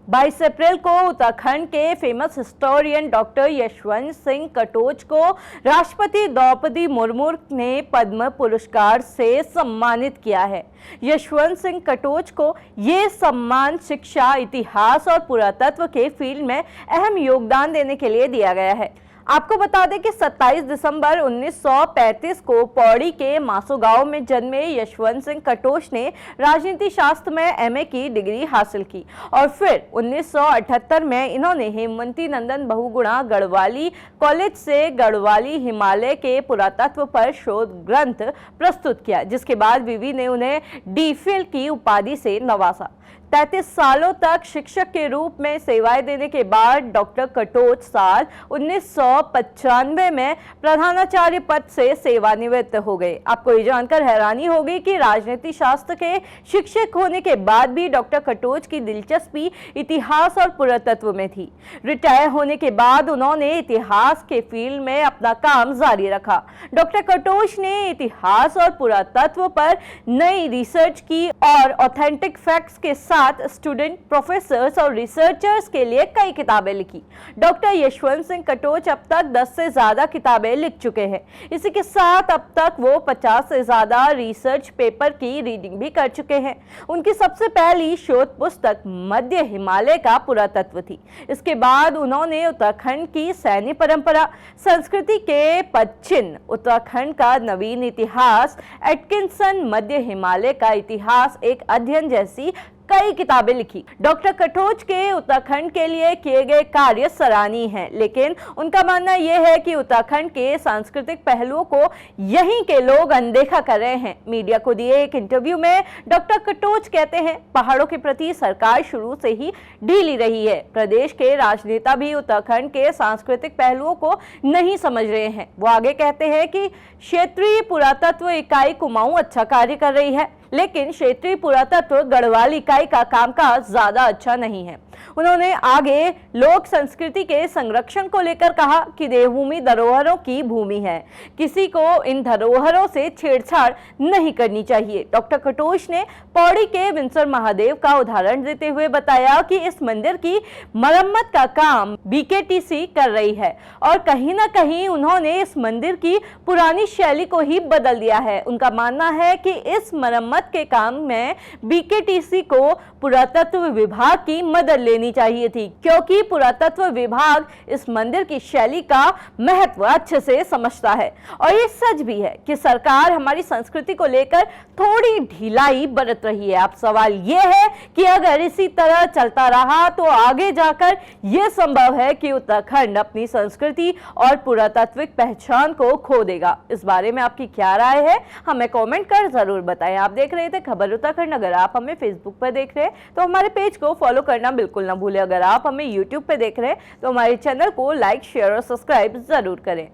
22 अप्रैल को उत्तराखंड के famous historian doctor Yashwant Singh Katoch को राष्ट्रपति द्रौपदी मुर्मू ने पद्म पुरस्कार से सम्मानित किया है। यशवंत सिंह कटोच को ये सम्मान शिक्षा, इतिहास और पुरातत्व के फील्ड में अहम योगदान देने के लिए दिया गया है। आपको बता दें कि 27 दिसंबर 1935 को पौड़ी के मासो गांव में जन्मे यशवंत सिंह कटोच ने राजनीति शास्त्र में एमए की डिग्री हासिल की और फिर 1978 में इन्होंने हेमवती नंदन बहुगुणा गढ़वाली कॉलेज से गढ़वाली हिमालय के पुरातत्व पर शोध ग्रंथ प्रस्तुत किया, जिसके बाद विवि ने उन्हें डी.फिल की उपाधि से नवाजा। 33 सालों तक शिक्षक के रूप में सेवाएं देने के बाद डॉक्टर कटोच साल 1995 में प्रधानाचार्य पद से सेवानिवृत्त हो गए। आपको ये जानकर हैरानी होगी कि राजनीति शास्त्र के शिक्षक होने के बाद भी डॉक्टर कटोच की दिलचस्पी इतिहास और पुरातत्व में थी। रिटायर होने के बाद उन्होंने इतिहास के फील्ड में अपना काम जारी रखा। डॉक्टर कटोच ने इतिहास और पुरातत्व पर नई रिसर्च की और ऑथेंटिक फैक्ट्स के साथ स्टूडेंट, प्रोफेसर्स और रिसर्चर्स के लिए कई किताबें लिखी। डॉक्टर यशवंत सिंह कटोच अब तक 10 से ज्यादा किताबें लिख चुके हैं। इसी के साथ अब तक वो 50 से ज्यादा रिसर्च पेपर की रीडिंग भी कर चुके हैं। उनकी सबसे पहली शोध पुस्तक मध्य हिमालय का पुरातत्व थी। इसके बाद उन्होंने उत्तराखंड की सैन्य परंपरा, संस्कृति के पदचिन्ह, उत्तराखंड का नवीन इतिहास, एटकिंसन मध्य हिमालय का इतिहास, एक अध्ययन जैसी कई किताबें लिखी। डॉक्टर कटोच के उत्तराखंड के लिए किए गए कार्य सराहनीय हैं, लेकिन उनका मानना यह है कि उत्तराखंड के सांस्कृतिक पहलुओं को यहीं के लोग अनदेखा कर रहे हैं। मीडिया को दिए एक इंटरव्यू में डॉक्टर कटोच कहते हैं, पहाड़ों के प्रति सरकार शुरू से ही ढीली रही है। प्रदेश के राजनेता भी उत्तराखंड के सांस्कृतिक पहलुओं को नहीं समझ रहे हैं। वो आगे कहते हैं कि क्षेत्रीय पुरातत्व इकाई कुमाऊं अच्छा कार्य कर रही है, लेकिन क्षेत्रीय पुरातत्व गढ़वाल इकाई का कामकाज ज्यादा अच्छा नहीं है। उन्होंने आगे लोक संस्कृति के संरक्षण को लेकर कहा कि देवभूमि धरोहरों की भूमि है, किसी को इन धरोहरों से छेड़छाड़ नहीं करनी चाहिए। डॉक्टर कटोच ने पौड़ी के विंसर महादेव का उदाहरण देते हुए बताया कि इस मंदिर की मरम्मत का काम बीकेटीसी कर रही है और कहीं ना कहीं उन्होंने इस मंदिर की पुरानी शैली को ही बदल दिया है। उनका मानना है कि इस मरम्मत के काम में बीकेटीसी को पुरातत्व विभाग की मदद लेनी चाहिए थी, क्योंकि पुरातत्व विभाग इस मंदिर की शैली का महत्व अच्छे से समझता है। और ये सच भी है कि सरकार हमारी संस्कृति को लेकर थोड़ी ढिलाई बरत रही है। अब सवाल ये है कि अगर इसी तरह चलता रहा तो आगे जाकर यह संभव है कि उत्तराखंड अपनी संस्कृति और पुरातात्विक पहचान को खो देगा। इस बारे में आपकी क्या राय है, हमें कमेंट कर जरूर बताएं। आप देख रहे थे खबर उत्तराखंड। अगर आप हमें फेसबुक पर देख रहे हैं तो हमारे पेज को फॉलो करना बिल्कुल ना भूलें। अगर आप हमें यूट्यूब पे देख रहे हैं तो हमारे चैनल को लाइक, शेयर और सब्सक्राइब जरूर करें।